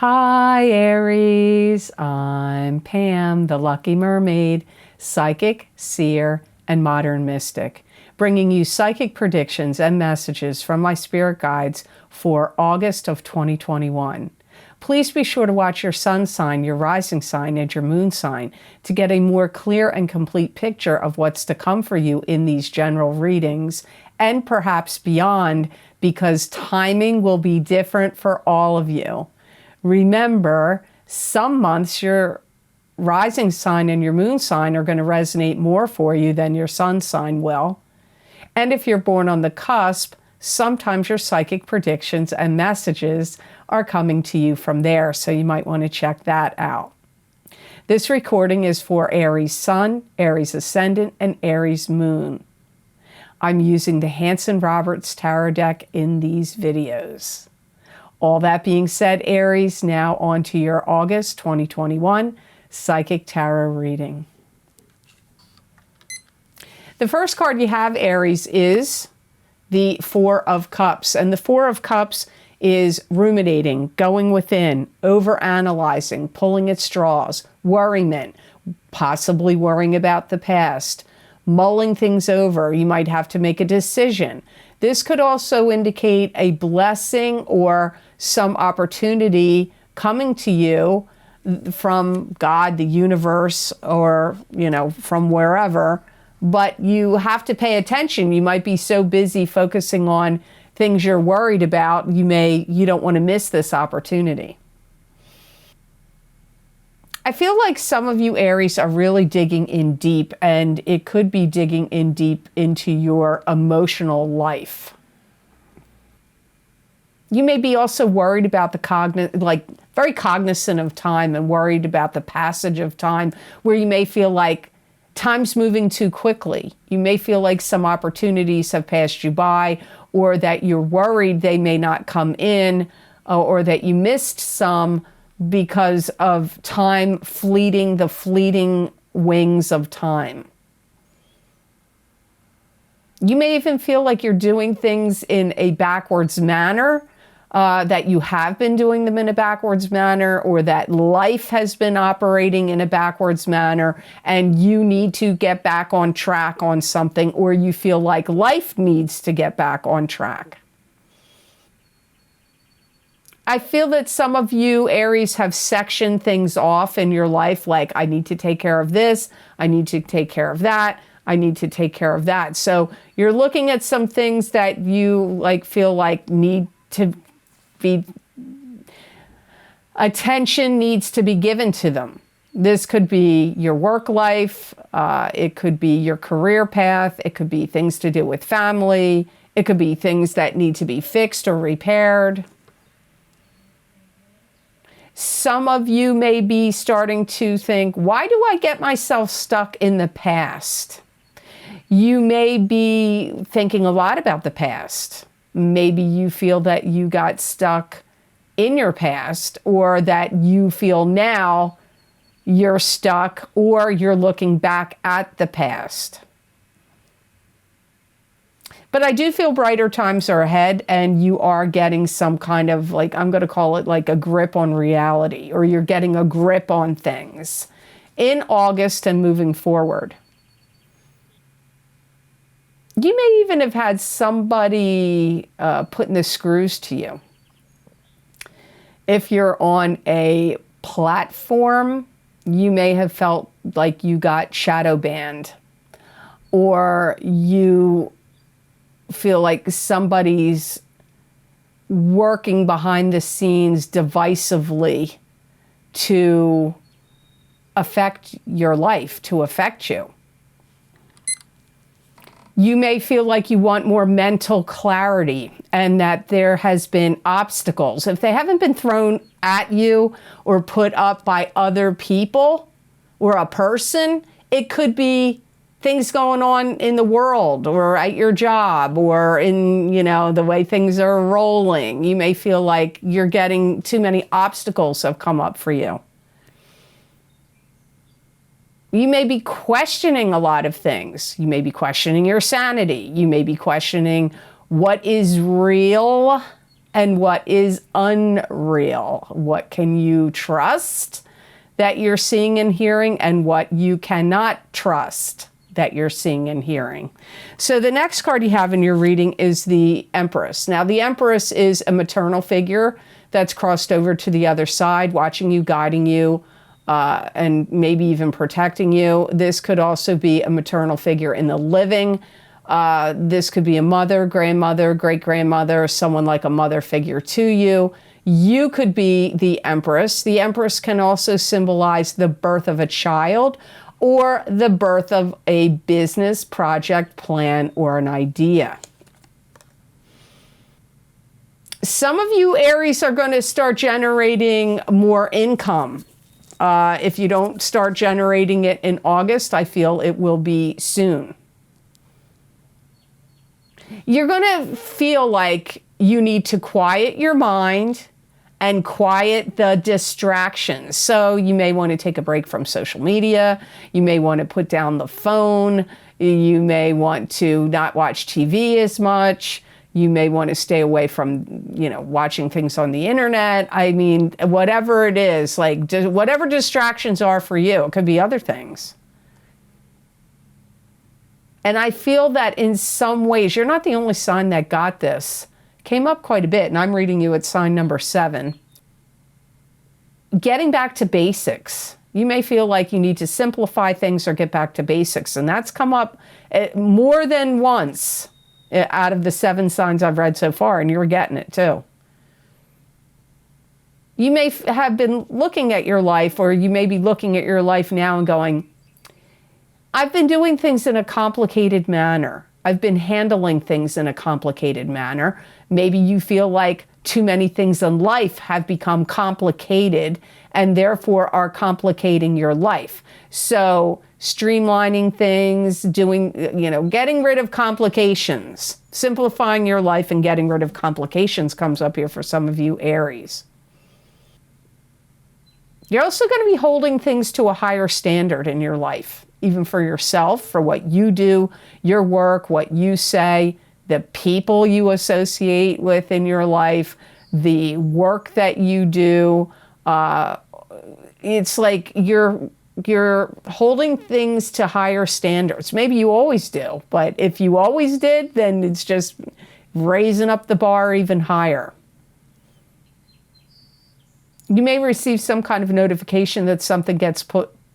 Hi Aries, I'm Pam, the Lucky Mermaid, psychic, seer, and modern mystic, bringing you psychic predictions and messages from my spirit guides for August of 2021. Please be sure to watch your sun sign, your rising sign, and your moon sign to get a more clear and complete picture of what's to come for you in these general readings and perhaps beyond, because timing will be different for all of you. Remember, some months your rising sign and your moon sign are going to resonate more for you than your sun sign will. And if you're born on the cusp, sometimes your psychic predictions and messages are coming to you from there, so you might want to check that out. This recording is for Aries Sun, Aries Ascendant, and Aries Moon. I'm using the Hanson-Roberts Tarot deck in these videos. All that being said, Aries, now on to your August 2021 Psychic Tarot reading. The first card you have, Aries, is the Four of Cups. And the Four of Cups is ruminating, going within, overanalyzing, pulling at straws, worriment, possibly worrying about the past, mulling things over. You might have to make a decision. This could also indicate a blessing or some opportunity coming to you from God, the universe, or, from wherever. But you have to pay attention. You might be so busy focusing on things you're worried about, you don't want to miss this opportunity. I feel like some of you Aries are really digging in deep, and it could be digging in deep into your emotional life. You may be also worried about very cognizant of time and worried about the passage of time, where you may feel like time's moving too quickly. You may feel like some opportunities have passed you by, or that you're worried they may not come in, or that you missed some because of time fleeting, the fleeting wings of time. You may even feel like you're doing things in a backwards manner, that you have been doing them in a backwards manner, or that life has been operating in a backwards manner and you need to get back on track on something, or you feel like life needs to get back on track. I feel that some of you Aries have sectioned things off in your life, like I need to take care of this, I need to take care of that, I need to take care of that. So you're looking at some things that you feel like need to be, attention needs to be given to them. This could be your work life, it could be your career path, it could be things to do with family, it could be things that need to be fixed or repaired. Some of you may be starting to think, why do I get myself stuck in the past? You may be thinking a lot about the past. Maybe you feel that you got stuck in your past, or that you feel now you're stuck, or you're looking back at the past. But I do feel brighter times are ahead, and you are getting some kind of, I'm going to call it like a grip on reality, or you're getting a grip on things in August and moving forward. You may even have had somebody putting the screws to you. If you're on a platform, you may have felt like you got shadow banned, or you feel like somebody's working behind the scenes divisively to affect your life, to affect you. You may feel like you want more mental clarity, and that there has been obstacles. If they haven't been thrown at you or put up by other people or a person, it could be things going on in the world, or at your job, or in, the way things are rolling. You may feel like you're getting too many obstacles have come up for you. You may be questioning a lot of things. You may be questioning your sanity. You may be questioning what is real and what is unreal. What can you trust that you're seeing and hearing, and what you cannot trust that you're seeing and hearing. So the next card you have in your reading is the Empress. Now, the Empress is a maternal figure that's crossed over to the other side, watching you, guiding you, and maybe even protecting you. This could also be a maternal figure in the living. This could be a mother, grandmother, great-grandmother, someone like a mother figure to you. You could be the Empress. The Empress can also symbolize the birth of a child or the birth of a business, project, plan, or an idea. Some of you, Aries, are going to start generating more income. If you don't start generating it in August, I feel it will be soon. You're going to feel like you need to quiet your mind and quiet the distractions. So you may want to take a break from social media. You may want to put down the phone. You may want to not watch TV as much. You may want to stay away from, watching things on the internet. I mean, whatever it is, like whatever distractions are for you, it could be other things. And I feel that in some ways, you're not the only sign that got this. Came up quite a bit, and I'm reading you at sign number 7. Getting back to basics. You may feel like you need to simplify things or get back to basics, and that's come up more than once out of the 7 signs I've read so far, and you're getting it too. You may have been looking at your life, or you may be looking at your life now and going, I've been doing things in a complicated manner. I've been handling things in a complicated manner. Maybe you feel like too many things in life have become complicated and therefore are complicating your life. So streamlining things, getting rid of complications, simplifying your life and getting rid of complications comes up here for some of you, Aries. You're also going to be holding things to a higher standard in your life, even for yourself, for what you do, your work, what you say, the people you associate with in your life, the work that you do. It's like you're holding things to higher standards. Maybe you always do, but if you always did, then it's just raising up the bar even higher. You may receive some kind of notification that something gets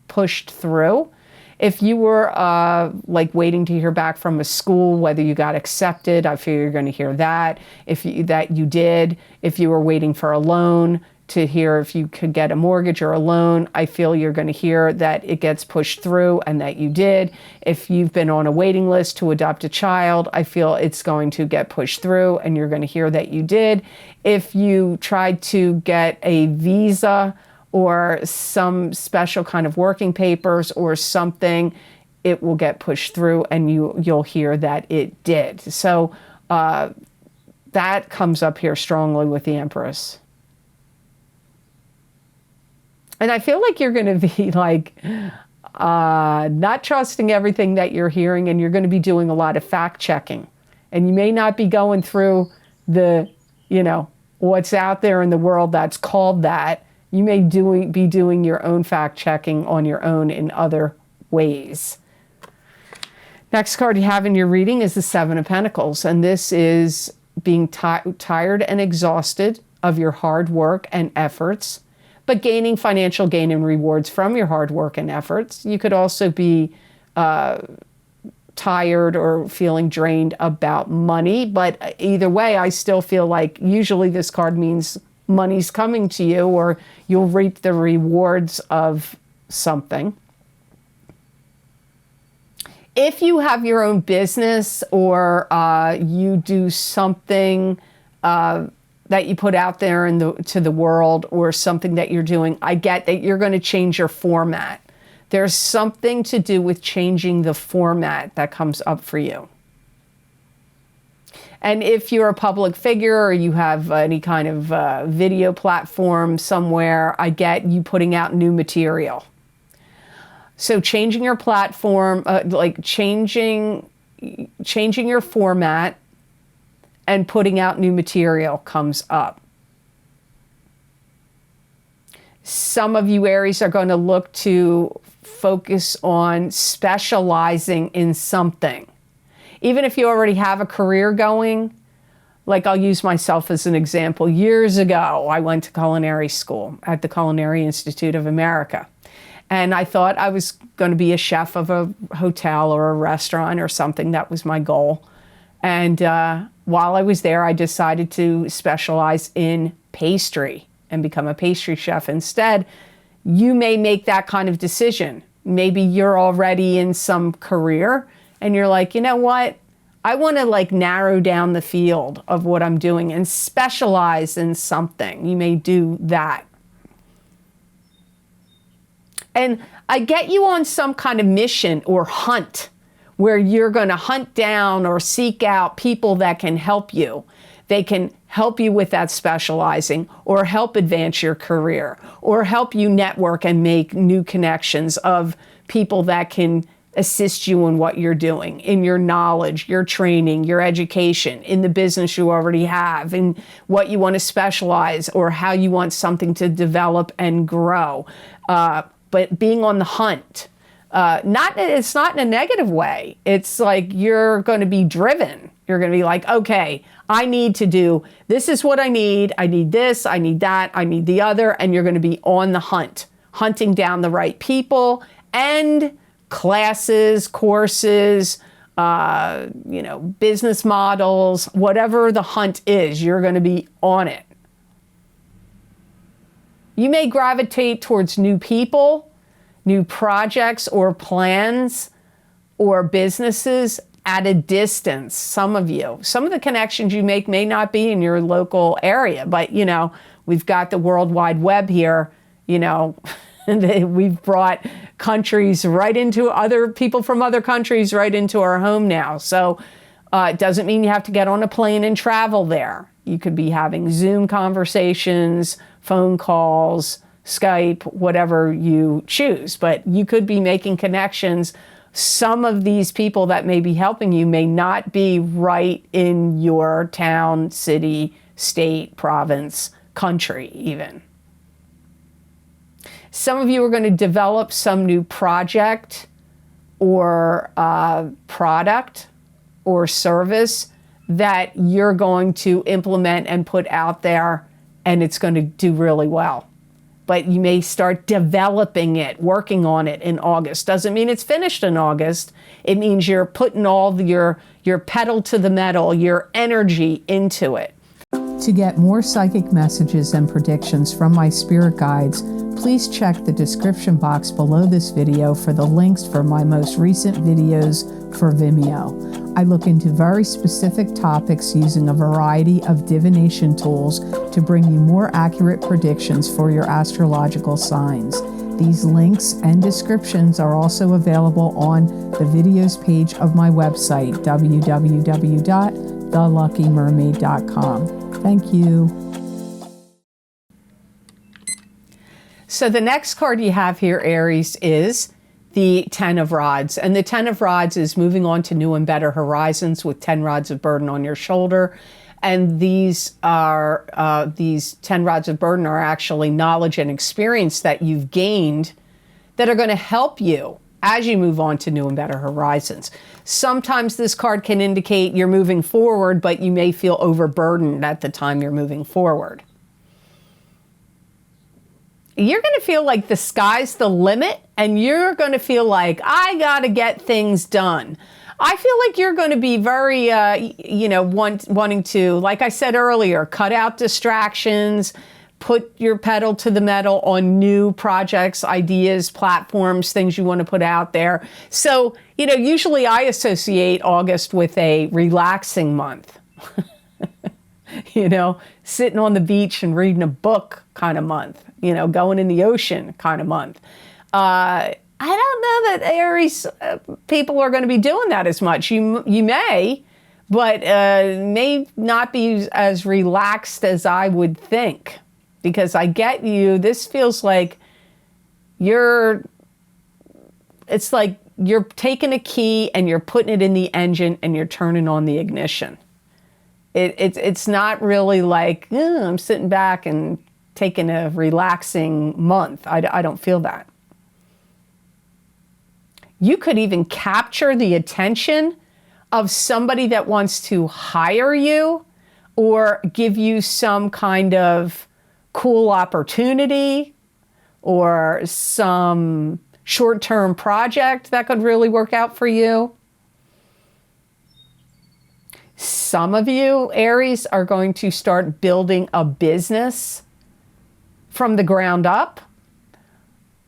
pushed through. If you were waiting to hear back from a school, whether you got accepted, I feel you're going to hear that. If you did, if you were waiting for a loan to hear if you could get a mortgage or a loan, I feel you're going to hear that it gets pushed through and that you did. If you've been on a waiting list to adopt a child, I feel it's going to get pushed through and you're going to hear that you did. If you tried to get a visa or some special kind of working papers or something, it will get pushed through and you'll hear that it did. So that comes up here strongly with the Empress. And I feel like you're going to be not trusting everything that you're hearing, and you're going to be doing a lot of fact checking. And you may not be going through the, what's out there in the world that's called that. You may be doing your own fact checking on your own in other ways. Next card you have in your reading is the 7 of Pentacles. And this is being tired and exhausted of your hard work and efforts, but gaining financial gain and rewards from your hard work and efforts. You could also be tired or feeling drained about money, but either way, I still feel like usually this card means money's coming to you or you'll reap the rewards of something. If you have your own business or you do something that you put out there to the world or something that you're doing, I get that you're going to change your format. There's something to do with changing the format that comes up for you. And if you're a public figure or you have any kind of video platform somewhere, I get you putting out new material. So changing your platform, changing your format, and putting out new material comes up. Some of you Aries are going to look to focus on specializing in something. Even if you already have a career going, like I'll use myself as an example. Years ago, I went to culinary school at the Culinary Institute of America. And I thought I was going to be a chef of a hotel or a restaurant or something. That was my goal. And while I was there, I decided to specialize in pastry and become a pastry chef instead. You may make that kind of decision. Maybe you're already in some career and you're like, you know what? I want to like narrow down the field of what I'm doing and specialize in something. You may do that. And I get you on some kind of mission or hunt where you're going to hunt down or seek out people that can help you. They can help you with that specializing or help advance your career or help you network and make new connections of people that can assist you in what you're doing, in your knowledge, your training, your education, in the business you already have, in what you want to specialize or how you want something to develop and grow. But being on the hunt, it's not in a negative way. It's like you're going to be driven. You're going to be like, okay, I need to do, this is what I need this, I need that, I need the other, and you're going to be on the hunt, hunting down the right people and classes, courses, business models, whatever the hunt is, you're going to be on it. You may gravitate towards new people, new projects or plans or businesses at a distance. Some of the connections you make may not be in your local area, but we've got the World Wide Web here, and we've brought countries right into other people from other countries right into our home now. So it doesn't mean you have to get on a plane and travel there. You could be having Zoom conversations, phone calls, Skype, whatever you choose, but you could be making connections. Some of these people that may be helping you may not be right in your town, city, state, province, country even. Some of you are going to develop some new project or product or service that you're going to implement and put out there, and it's going to do really well. But you may start developing it, working on it in August. Doesn't mean it's finished in August. It means you're putting all your pedal to the metal, your energy into it. To get more psychic messages and predictions from my spirit guides, please check the description box below this video for the links for my most recent videos for Vimeo. I look into very specific topics using a variety of divination tools to bring you more accurate predictions for your astrological signs. These links and descriptions are also available on the videos page of my website, www.theluckymermaid.com. Thank you. So the next card you have here, Aries, is the 10 of Rods. And the 10 of Rods is moving on to new and better horizons with 10 rods of burden on your shoulder. And these 10 rods of burden are actually knowledge and experience that you've gained that are going to help you as you move on to new and better horizons. Sometimes this card can indicate you're moving forward, but you may feel overburdened at the time you're moving forward. You're going to feel like the sky's the limit, and you're going to feel like, I got to get things done. I feel like you're going to be very, wanting to, like I said earlier, cut out distractions, put your pedal to the metal on new projects, ideas, platforms, things you want to put out there. So, usually I associate August with a relaxing month. Sitting on the beach and reading a book kind of month, going in the ocean kind of month. I don't know that Aries people are going to be doing that as much. You may, but may not be as relaxed as I would think. Because I get you, this feels like it's like you're taking a key and you're putting it in the engine and you're turning on the ignition. It's not really like, I'm sitting back and taking a relaxing month. I don't feel that. You could even capture the attention of somebody that wants to hire you or give you some kind of cool opportunity or some short-term project that could really work out for you. Some of you, Aries, are going to start building a business from the ground up.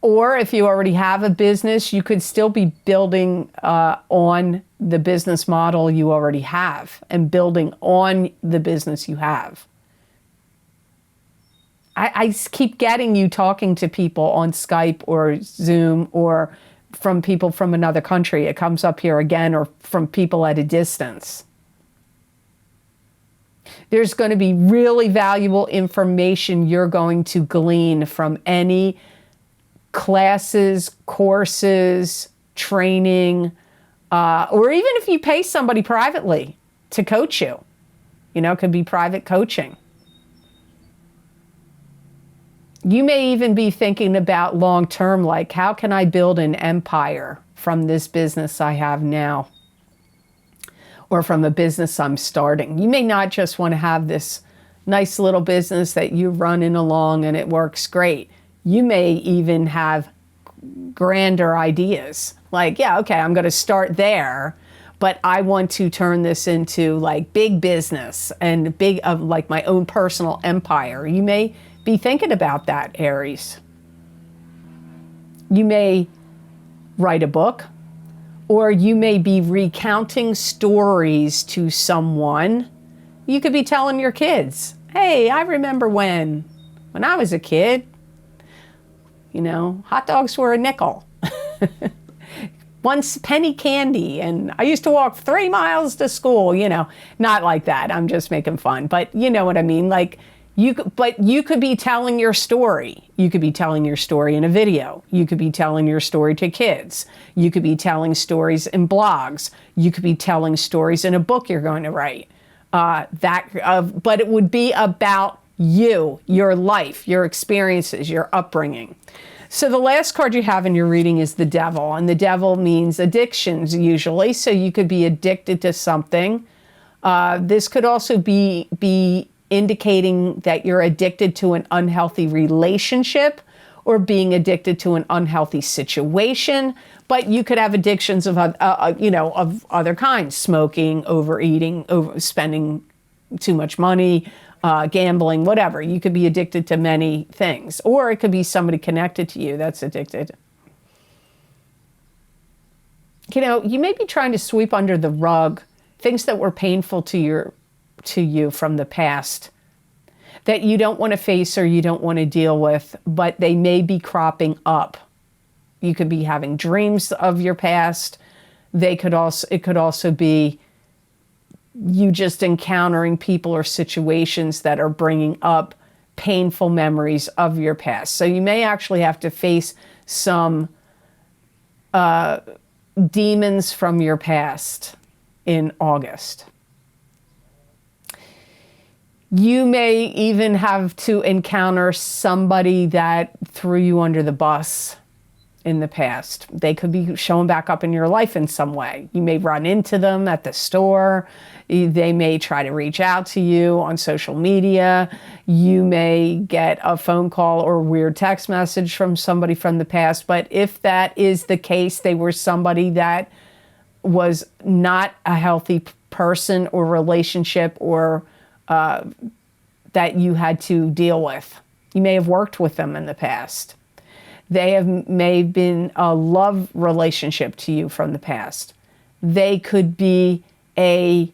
Or if you already have a business, you could still be building on the business model you already have and building on the business you have. I keep getting you talking to people on Skype or Zoom or from people from another country. It comes up here again, or from people at a distance. There's going to be really valuable information you're going to glean from any classes, courses, training, or even if you pay somebody privately to coach you. You know, it could be private coaching. You may even be thinking about long-term, like, how can I build an empire from this business I have now? Or from a business I'm starting. You may not just want to have this nice little business that you're running along and it works great. You may even have grander ideas. Like, yeah, okay, I'm going to start there, but I want to turn this into like big business and big of like my own personal empire. You may be thinking about that, Aries. You may write a book, or you may be recounting stories to someone. You could be telling your kids, hey, I remember when I was a kid, you know, hot dogs were a nickel. Once penny candy, and I used to walk 3 miles to school, you know, not like that. I'm just making fun, but you know what I mean? Like, you could be telling your story. You could be telling your story in a video. You could be telling your story to kids. You could be telling stories in blogs. You could be telling stories in a book you're going to write. But it would be about you, your life, your experiences, your upbringing. So the last card you have in your reading is the Devil, and the Devil means addictions usually. So you could be addicted to something. This could also be indicating that you're addicted to an unhealthy relationship or being addicted to an unhealthy situation. But you could have addictions of of other kinds: smoking, overeating, spending too much money, gambling, whatever. You could be addicted to many things, or it could be somebody connected to you that's addicted. You know, you may be trying to sweep under the rug things that were painful to you from the past that you don't want to face or you don't want to deal with, but they may be cropping up. You could be having dreams of your past. It could also be you just encountering people or situations that are bringing up painful memories of your past. So you may actually have to face some demons from your past in August. You may even have to encounter somebody that threw you under the bus in the past. They could be showing back up in your life in some way. You may run into them at the store. They may try to reach out to you on social media. You may get a phone call or weird text message from somebody from the past. But if that is the case, they were somebody that was not a healthy person or relationship or that you had to deal with. You may have worked with them in the past. They may have been a love relationship to you from the past. They could be a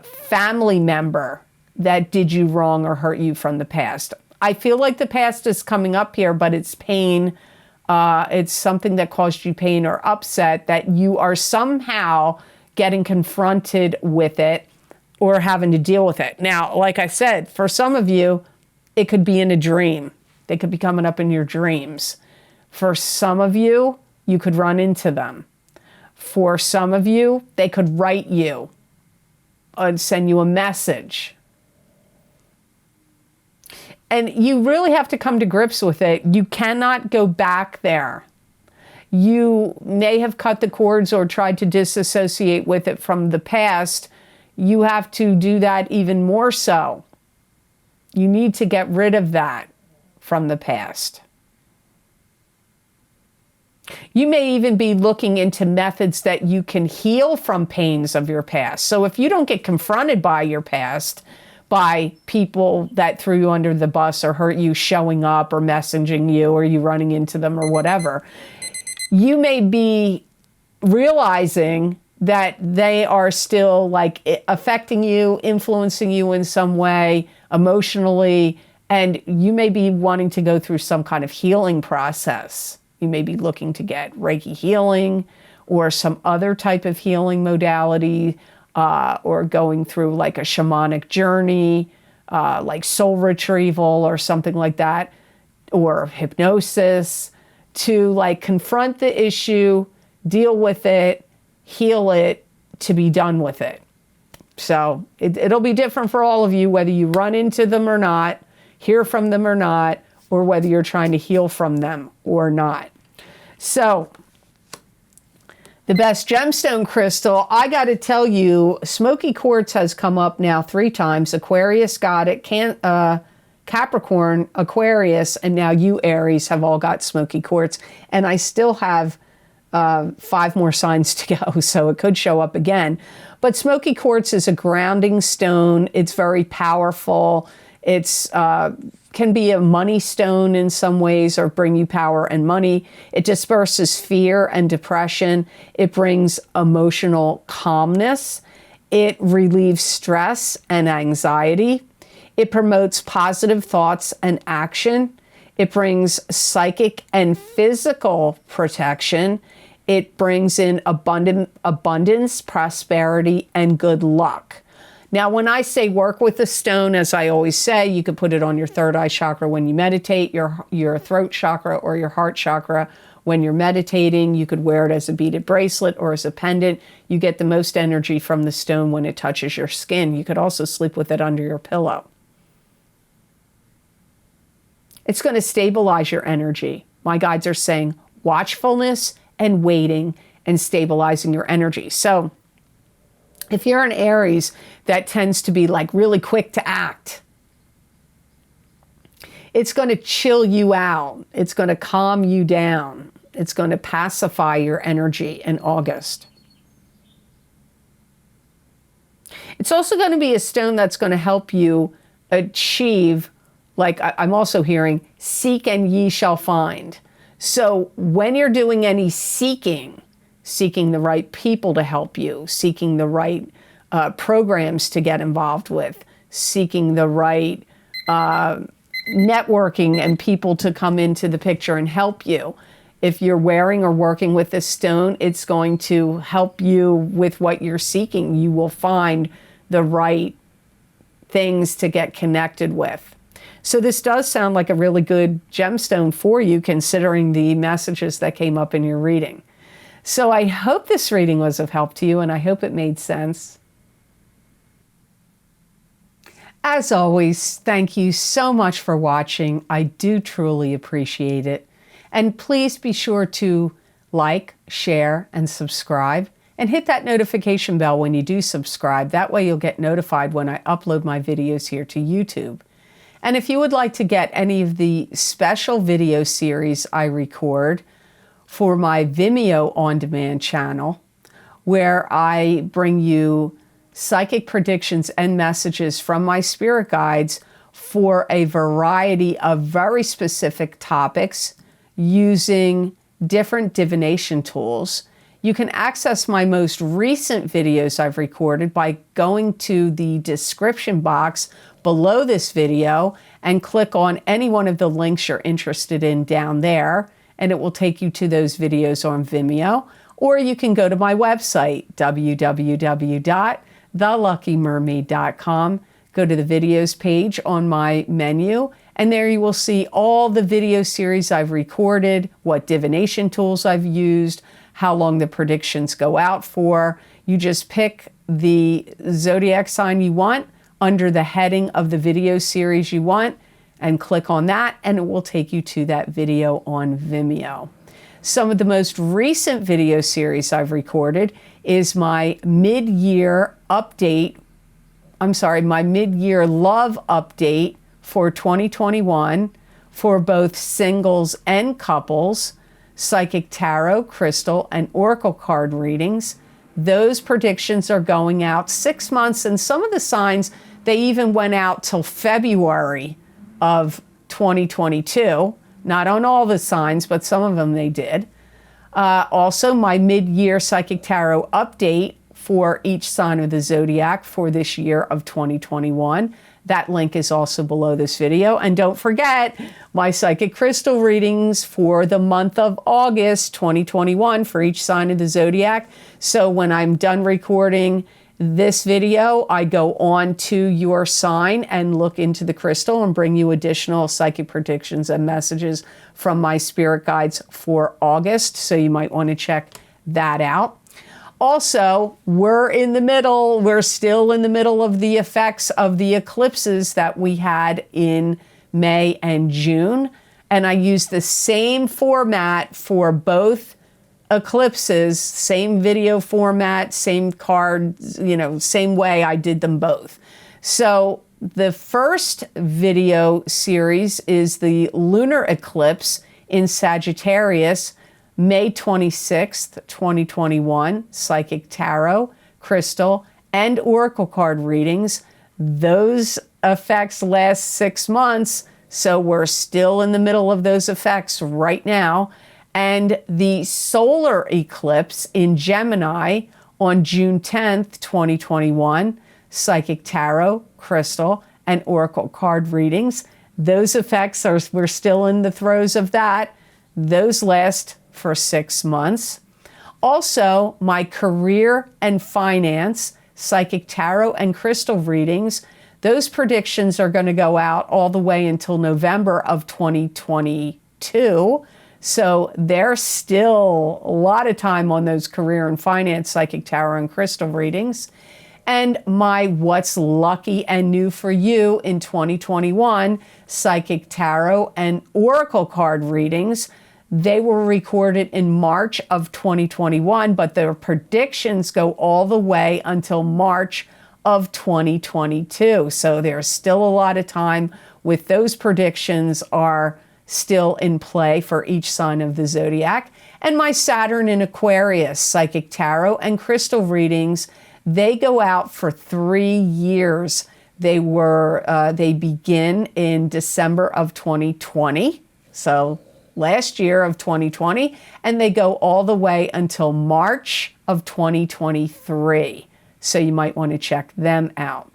family member that did you wrong or hurt you from the past. I feel like the past is coming up here, but it's pain. It's something that caused you pain or upset that you are somehow getting confronted with it or having to deal with it. Now, like I said, for some of you, it could be in a dream. They could be coming up in your dreams. For some of you, you could run into them. For some of you, they could write you. send you a message. And you really have to come to grips with it. You cannot go back there. You may have cut the cords or tried to disassociate with it from the past. You have to do that even more so. You need to get rid of that from the past. You may even be looking into methods that you can heal from pains of your past. So if you don't get confronted by your past, by people that threw you under the bus or hurt you showing up or messaging you or you running into them or whatever, you may be realizing that they are still like affecting you, influencing you in some way emotionally, and you may be wanting to go through some kind of healing process. You may be looking to get Reiki healing or some other type of healing modality, or going through like a shamanic journey, like soul retrieval or something like that, or hypnosis, to like confront the issue, deal with it, heal it, to be done with it. So it'll be different for all of you, whether you run into them or not, hear from them or not, or whether you're trying to heal from them or not. So the best gemstone crystal, I got to tell you, smoky quartz has come up now 3 times. Aquarius got it, Capricorn, Aquarius, and now you Aries have all got smoky quartz. And I still have 5 more signs to go, so it could show up again. But smoky quartz is a grounding stone. It's very powerful. It's can be a money stone in some ways, or bring you power and money. It disperses fear and depression. It brings emotional calmness. It relieves stress and anxiety. It promotes positive thoughts and action. It brings psychic and physical protection. It brings in abundance, prosperity, and good luck. Now, when I say work with the stone, as I always say, you could put it on your third eye chakra when you meditate, your throat chakra or your heart chakra when you're meditating. You could wear it as a beaded bracelet or as a pendant. You get the most energy from the stone when it touches your skin. You could also sleep with it under your pillow. It's going to stabilize your energy. My guides are saying watchfulness and waiting and stabilizing your energy. So if you're an Aries that tends to be like really quick to act, it's going to chill you out. It's going to calm you down. It's going to pacify your energy in August. It's also going to be a stone that's going to help you achieve, like I'm also hearing, seek and ye shall find. So when you're doing any seeking the right people to help you, seeking the right programs to get involved with, seeking the right networking and people to come into the picture and help you. If you're wearing or working with this stone, it's going to help you with what you're seeking. You will find the right things to get connected with. So this does sound like a really good gemstone for you, considering the messages that came up in your reading. So I hope this reading was of help to you, and I hope it made sense. As always, thank you so much for watching. I do truly appreciate it. And please be sure to like, share, and subscribe. And hit that notification bell when you do subscribe. That way you'll get notified when I upload my videos here to YouTube. And if you would like to get any of the special video series I record for my Vimeo on-demand channel, where I bring you psychic predictions and messages from my spirit guides for a variety of very specific topics using different divination tools, you can access my most recent videos I've recorded by going to the description box below this video and click on any one of the links you're interested in down there, and it will take you to those videos on Vimeo. Or you can go to my website, www.theluckymermaid.com, go to the videos page on my menu, and there you will see all the video series I've recorded, what divination tools I've used, how long the predictions go out for. You just pick the zodiac sign you want under the heading of the video series you want and click on that, and it will take you to that video on Vimeo. Some of the most recent video series I've recorded is my mid-year update, my mid-year love update for 2021 for both singles and couples, psychic tarot, crystal, and oracle card readings. Those predictions are going out 6 months, and some of the signs, they even went out till February of 2022. Not on all the signs, but some of them they did. Also, my mid-year psychic tarot update for each sign of the zodiac for this year of 2021. That link is also below this video. And don't forget my psychic crystal readings for the month of August 2021 for each sign of the zodiac. So when I'm done recording this video, I go on to your sign and look into the crystal and bring you additional psychic predictions and messages from my spirit guides for August. So you might want to check that out. Also, we're still in the middle of the effects of the eclipses that we had in May and June. And I used the same format for both eclipses, same video format, same cards, same way I did them both. So the first video series is the lunar eclipse in Sagittarius, May 26th, 2021, psychic tarot, crystal, and oracle card readings. Those effects last 6 months, so we're still in the middle of those effects right now. And the solar eclipse in Gemini on June 10th, 2021, psychic tarot, crystal, and oracle card readings. Those effects we're still in the throes of that. Those last for 6 months. Also, my career and finance, psychic tarot and crystal readings, those predictions are going to go out all the way until November of 2022. So there's still a lot of time on those career and finance, psychic tarot and crystal readings. And my What's Lucky and New for You in 2021, psychic tarot and oracle card readings. They were recorded in March of 2021, but their predictions go all the way until March of 2022. So there's still a lot of time with those predictions are still in play for each sign of the zodiac. And my Saturn in Aquarius, psychic tarot and crystal readings, they go out for 3 years. They begin in December of 2020. So last year of 2020, and they go all the way until March of 2023. So you might want to check them out.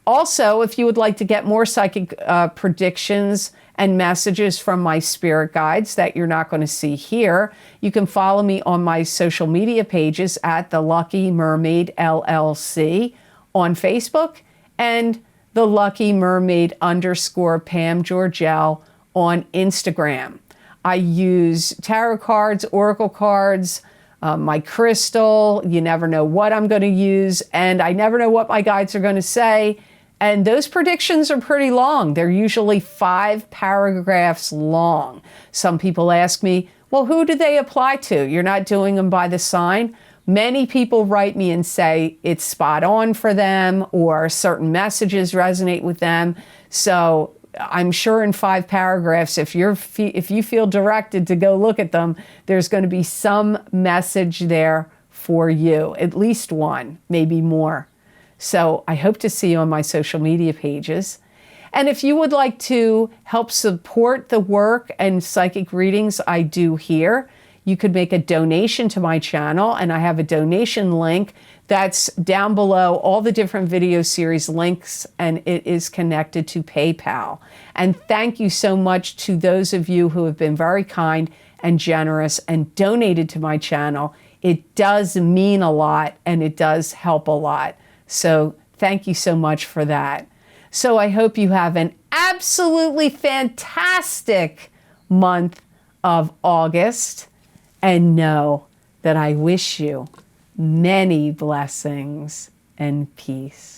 Also, if you would like to get more psychic predictions and messages from my spirit guides that you're not going to see here, you can follow me on my social media pages at The Lucky Mermaid LLC on Facebook and The Lucky Mermaid _ Pam Georgel on Instagram. I use tarot cards, oracle cards, my crystal. You never know what I'm going to use, and I never know what my guides are going to say. And those predictions are pretty long. They're usually 5 paragraphs long. Some people ask me, well, who do they apply to? You're not doing them by the sign. Many people write me and say it's spot on for them or certain messages resonate with them. So I'm sure in 5 paragraphs, if you feel directed to go look at them, there's going to be some message there for you, at least one, maybe more. So I hope to see you on my social media pages. And if you would like to help support the work and psychic readings I do here, you could make a donation to my channel, and I have a donation link that's down below all the different video series links, and it is connected to PayPal. And thank you so much to those of you who have been very kind and generous and donated to my channel. It does mean a lot, and it does help a lot. So thank you so much for that. So I hope you have an absolutely fantastic month of August, and know that I wish you many blessings and peace.